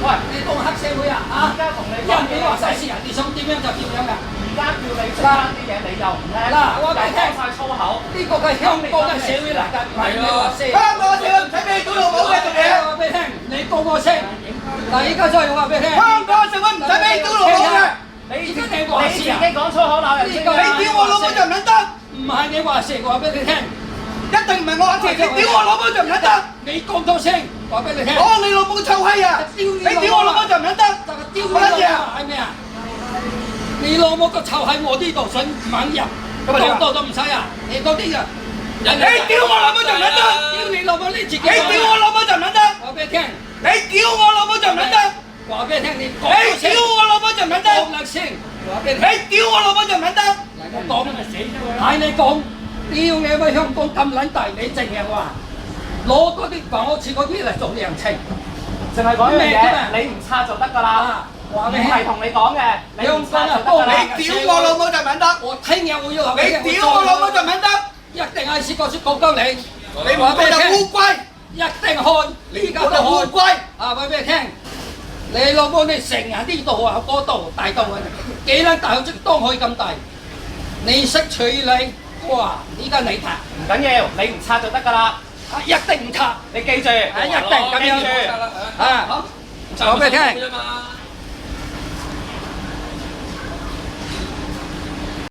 喂，你當黑社會啊？而啊！家同你因為你話細事人，你想點樣就點樣㗎。而家叫你食翻啲嘢，你又唔聽，嗱我俾你聽又講晒粗口。呢個係香港嘅社會嚟㗎，唔係你話社。香港社會唔使俾你屌老母嘅做嘢。我話俾你聽，你告我先。嗱，依家再話俾你聽。香港社會唔使俾你屌老母嘅。你而家你話自己事啊？講粗口鬧人先呢個你屌我老母就唔撚得，唔係你話事，我話俾你聽。一定唔係我話事。你屌我老母就唔撚得。你講咗聲，話俾你聽。講你老母臭閪啊！你屌我老母就唔撚得。就係丟你老母係咩啊？你老母個臭喺我呢度想猛入，多都唔使啊！你多啲啊！你屌我老母就唔撚得。屌你老母你自己。你屌我老母就唔撚得。話俾你聽。你屌我老母就唔撚得。話俾你聽，你講你屌我老母就唔撚得。講兩聲，話俾你聽。你屌我老母就唔撚得。我講咪死咗佢。係你講，屌你乜香港咁撚大，你淨係話攞嗰啲房屋錢嗰啲嚟做人情，淨係講一樣咩㗎嘛嘢，你唔拆就得㗎啦。唔話俾你聽。係同你講嘅，你唔拆就得㗎啦。你屌我老母就唔撚得。我聽日我要話俾你屌我老母就唔撚得。一定係試過説講鳩你。你話俾就烏龜。一定開，依家都就烏開。龜。啊，話俾你聽，你老母你成日呢度啊嗰度大度啊，幾撚大口積當佢咁大，你識處理，哇！依家你拆，唔緊要，你唔拆就得㗎啦。啊一定唔拆，你記住，啊一定咁樣記住。啊！話俾你聽，